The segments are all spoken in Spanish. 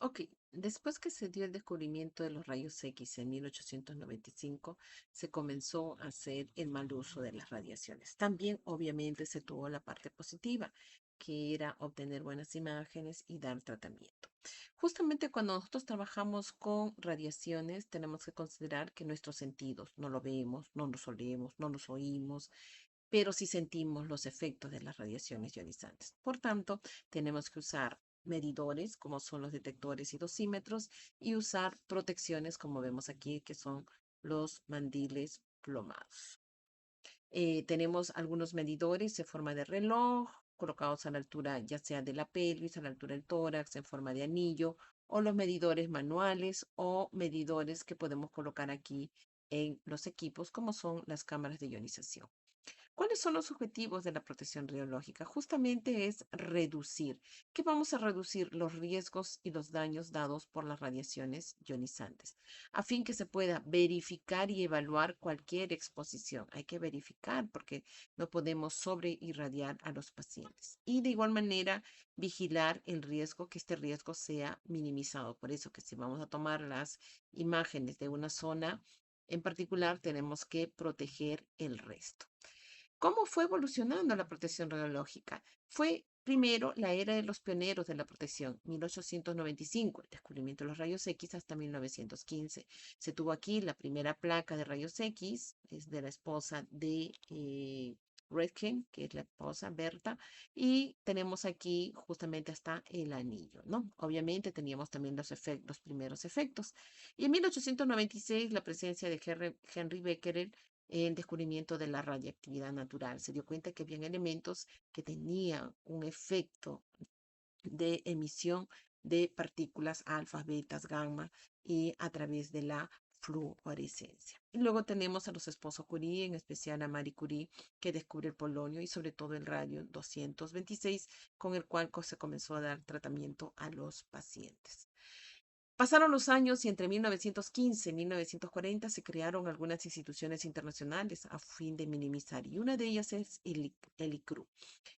Ok, después que se dio el descubrimiento de los rayos X en 1895, se comenzó a hacer el mal uso de las radiaciones. También, obviamente, se tuvo la parte positiva, que era obtener buenas imágenes y dar tratamiento. Justamente cuando nosotros trabajamos con radiaciones, tenemos que considerar que nuestros sentidos no lo vemos, no nos olemos, no nos oímos, pero sí sentimos los efectos de las radiaciones ionizantes. Por tanto, tenemos que usar medidores como son los detectores y dosímetros y usar protecciones como vemos aquí que son los mandiles plomados. Tenemos algunos medidores en forma de reloj colocados a la altura ya sea de la pelvis, a la altura del tórax, en forma de anillo o los medidores manuales o medidores que podemos colocar aquí en los equipos como son las cámaras de ionización. ¿Cuáles son los objetivos de la protección radiológica? Justamente es reducir. ¿Qué vamos a reducir? Los riesgos y los daños dados por las radiaciones ionizantes, a fin que se pueda verificar y evaluar cualquier exposición. Hay que verificar porque no podemos sobreirradiar a los pacientes. Y de igual manera, vigilar el riesgo, que este riesgo sea minimizado. Por eso que si vamos a tomar las imágenes de una zona en particular, tenemos que proteger el resto. ¿Cómo fue evolucionando la protección radiológica? Fue primero la era de los pioneros de la protección, 1895, el descubrimiento de los rayos X hasta 1915. Se tuvo aquí la primera placa de rayos X, es de la esposa de Redken, que es la esposa Berta, y tenemos aquí justamente hasta el anillo, ¿no? Obviamente teníamos también los primeros efectos. Y en 1896 la presencia de Henry Becquerel el descubrimiento de la radiactividad natural. Se dio cuenta que habían elementos que tenían un efecto de emisión de partículas alfa, betas, gamma y a través de la fluorescencia. Y luego tenemos a los esposos Curie, en especial a Marie Curie, que descubre el polonio y sobre todo el radio 226, con el cual se comenzó a dar tratamiento a los pacientes. Pasaron los años y entre 1915 y 1940 se crearon algunas instituciones internacionales a fin de minimizar, y una de ellas es el ICRU,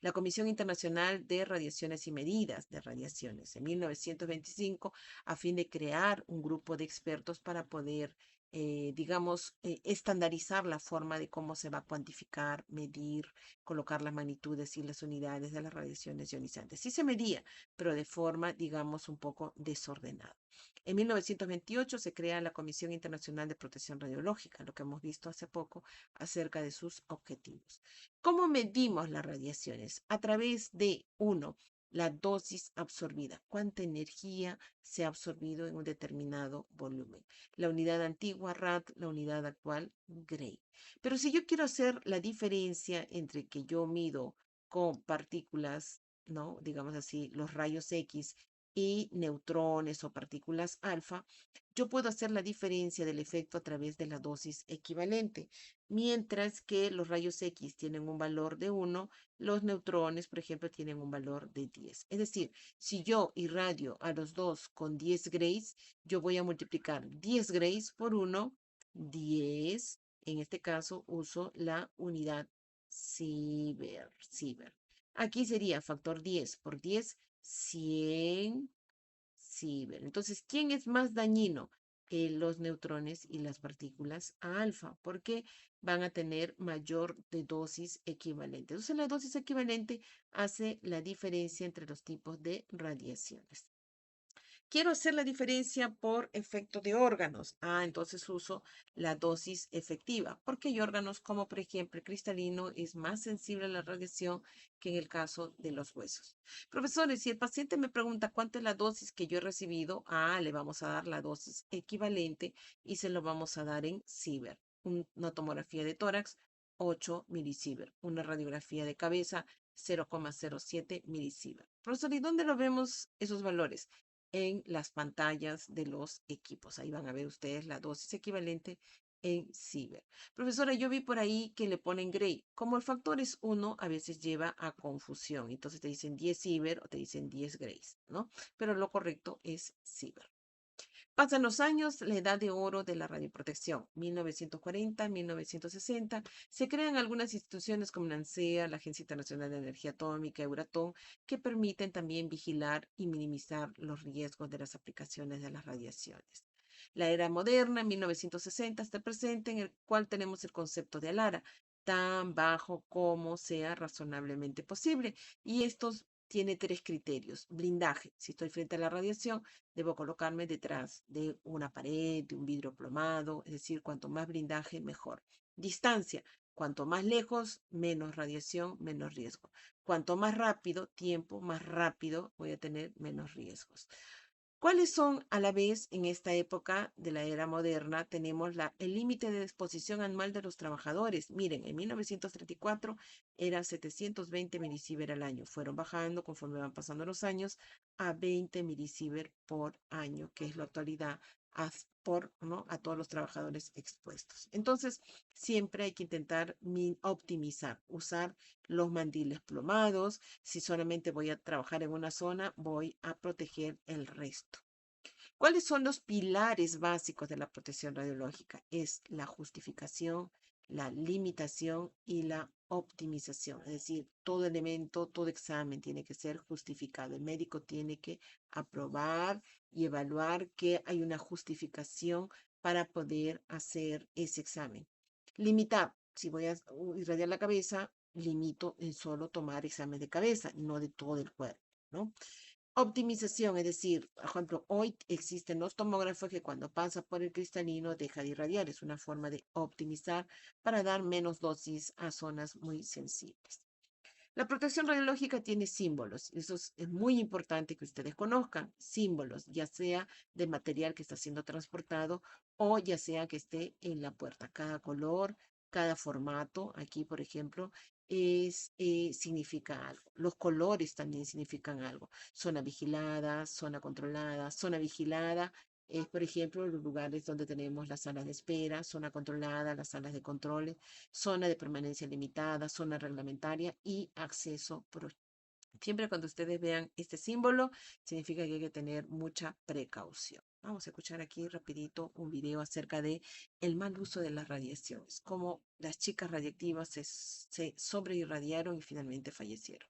la Comisión Internacional de Radiaciones y Medidas de Radiaciones, en 1925, a fin de crear un grupo de expertos para poder, digamos, estandarizar la forma de cómo se va a cuantificar, medir, colocar las magnitudes y las unidades de las radiaciones ionizantes. Sí se medía, pero de forma, digamos, un poco desordenada. En 1928 se crea la Comisión Internacional de Protección Radiológica, lo que hemos visto hace poco acerca de sus objetivos. ¿Cómo medimos las radiaciones? A través de, uno, la dosis absorbida, cuánta energía se ha absorbido en un determinado volumen. La unidad antigua, rad, la unidad actual, gray. Pero si yo quiero hacer la diferencia entre que yo mido con partículas, ¿no? Digamos así, los rayos X y neutrones o partículas alfa, yo puedo hacer la diferencia del efecto a través de la dosis equivalente. Mientras que los rayos X tienen un valor de 1, los neutrones, por ejemplo, tienen un valor de 10. Es decir, si yo irradio a los dos con 10 grays, yo voy a multiplicar 10 grays por 1, 10. En este caso, uso la unidad Siever. Aquí sería factor 10 por 10, 100 Siever. Entonces, ¿quién es más dañino? Los neutrones y las partículas a alfa, porque van a tener mayor de dosis equivalente. Entonces, la dosis equivalente hace la diferencia entre los tipos de radiaciones. Quiero hacer la diferencia por efecto de órganos. Entonces uso la dosis efectiva, porque hay órganos como por ejemplo el cristalino es más sensible a la radiación que en el caso de los huesos. Profesores, si el paciente me pregunta cuánto es la dosis que yo he recibido, le vamos a dar la dosis equivalente y se lo vamos a dar en Siever. Una tomografía de tórax, 8 milisiever. Una radiografía de cabeza, 0,07 milisiever. Profesor, ¿y dónde lo vemos esos valores? En las pantallas de los equipos. Ahí van a ver ustedes la dosis equivalente en Siever. Profesora, yo vi por ahí que le ponen Gray. Como el factor es 1, a veces lleva a confusión. Entonces te dicen 10 Siever o te dicen 10 Grays, ¿no? Pero lo correcto es Siever. Pasan los años, la edad de oro de la radioprotección, 1940, 1960, se crean algunas instituciones como la ANSEA, la Agencia Internacional de Energía Atómica, Euratom, que permiten también vigilar y minimizar los riesgos de las aplicaciones de las radiaciones. La era moderna, 1960 hasta el presente, en el cual tenemos el concepto de ALARA, tan bajo como sea razonablemente posible. Y estos tiene tres criterios. Blindaje, si estoy frente a la radiación, debo colocarme detrás de una pared, de un vidrio plomado, es decir, cuanto más blindaje, mejor. Distancia, cuanto más lejos, menos radiación, menos riesgo. Cuanto más rápido, tiempo, más rápido voy a tener menos riesgos. ¿Cuáles son a la vez en esta época de la era moderna? Tenemos el límite de exposición anual de los trabajadores. Miren, en 1934 era 720 milisievert al año. Fueron bajando conforme van pasando los años a 20 milisievert por año, que es la actualidad por, ¿no?, a todos los trabajadores expuestos. Entonces, siempre hay que intentar optimizar, usar los mandiles plomados. Si solamente voy a trabajar en una zona, voy a proteger el resto. ¿Cuáles son los pilares básicos de la protección radiológica? Es la justificación, la limitación y la optimización. Es decir, todo elemento, todo examen tiene que ser justificado. El médico tiene que aprobar y evaluar que hay una justificación para poder hacer ese examen. Limitar. Si voy a irradiar la cabeza, limito en solo tomar examen de cabeza, no de todo el cuerpo, ¿no? Optimización, es decir, por ejemplo, hoy existen los tomógrafos que cuando pasa por el cristalino deja de irradiar. Es una forma de optimizar para dar menos dosis a zonas muy sensibles. La protección radiológica tiene símbolos. Eso es muy importante que ustedes conozcan. Símbolos, ya sea del material que está siendo transportado o ya sea que esté en la puerta. Cada color, cada formato, aquí por ejemplo, significa algo. Los colores también significan algo. Zona vigilada, zona controlada, zona vigilada. Es, por ejemplo, los lugares donde tenemos las salas de espera, zona controlada, las salas de control, zona de permanencia limitada, zona reglamentaria y acceso. Siempre cuando ustedes vean este símbolo, significa que hay que tener mucha precaución. Vamos a escuchar aquí rapidito un video acerca de el mal uso de las radiaciones, cómo las chicas radiactivas se sobreirradiaron y finalmente fallecieron.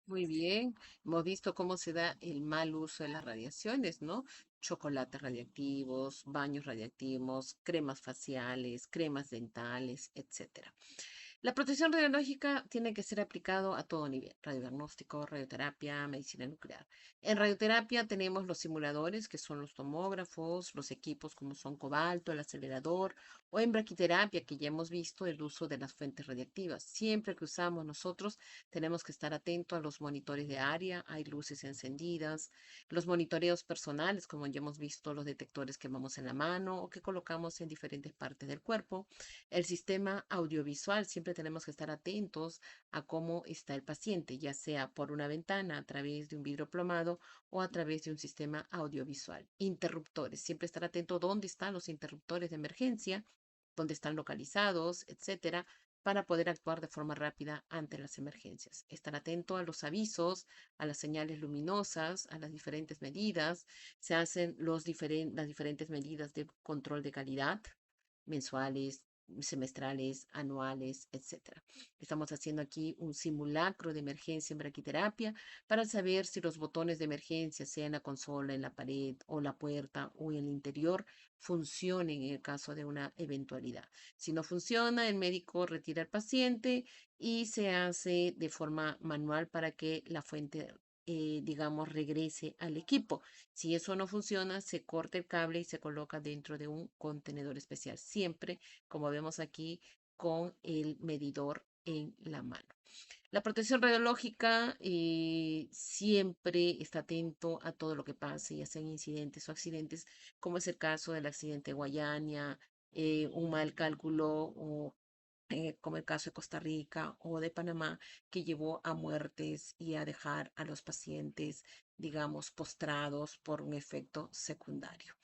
Muy bien, hemos visto cómo se da el mal uso de las radiaciones, ¿no? Chocolates radiactivos, baños radiactivos, cremas faciales, cremas dentales, etcétera. La protección radiológica tiene que ser aplicado a todo nivel, radiodiagnóstico, radioterapia, medicina nuclear. En radioterapia tenemos los simuladores, que son los tomógrafos, los equipos como son cobalto, el acelerador, o en braquiterapia, que ya hemos visto el uso de las fuentes radiactivas. Siempre que usamos nosotros, tenemos que estar atentos a los monitores de área, hay luces encendidas, los monitoreos personales, como ya hemos visto, los detectores que vamos en la mano o que colocamos en diferentes partes del cuerpo. El sistema audiovisual, siempre tenemos que estar atentos a cómo está el paciente, ya sea por una ventana, a través de un vidrio plomado o a través de un sistema audiovisual. Interruptores, siempre estar atento dónde están los interruptores de emergencia, dónde están localizados, etcétera, para poder actuar de forma rápida ante las emergencias. Estar atento a los avisos, a las señales luminosas, a las diferentes medidas. Se hacen las diferentes medidas de control de calidad mensuales, semestrales, anuales, etcétera. Estamos haciendo aquí un simulacro de emergencia en braquiterapia para saber si los botones de emergencia, sea en la consola, en la pared o la puerta o en el interior, funcionen en el caso de una eventualidad. Si no funciona, el médico retira al paciente y se hace de forma manual para que la fuente, digamos, regrese al equipo. Si eso no funciona, se corta el cable y se coloca dentro de un contenedor especial. Siempre, como vemos aquí, con el medidor en la mano. La protección radiológica siempre está atento a todo lo que pase, ya sean incidentes o accidentes, como es el caso del accidente de Guayania, un mal cálculo o como el caso de Costa Rica o de Panamá, que llevó a muertes y a dejar a los pacientes, digamos, postrados por un efecto secundario.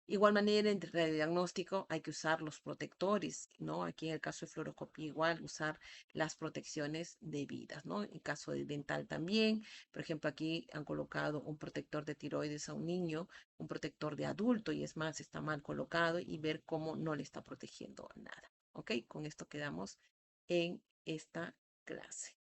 Igual manera, en el diagnóstico hay que usar los protectores, ¿no? Aquí en el caso de fluoroscopía, igual usar las protecciones debidas, ¿no? En caso de dental también, por ejemplo, aquí han colocado un protector de tiroides a un niño, un protector de adulto, y es más, está mal colocado y ver cómo no le está protegiendo nada, ¿ok? Con esto quedamos en esta clase.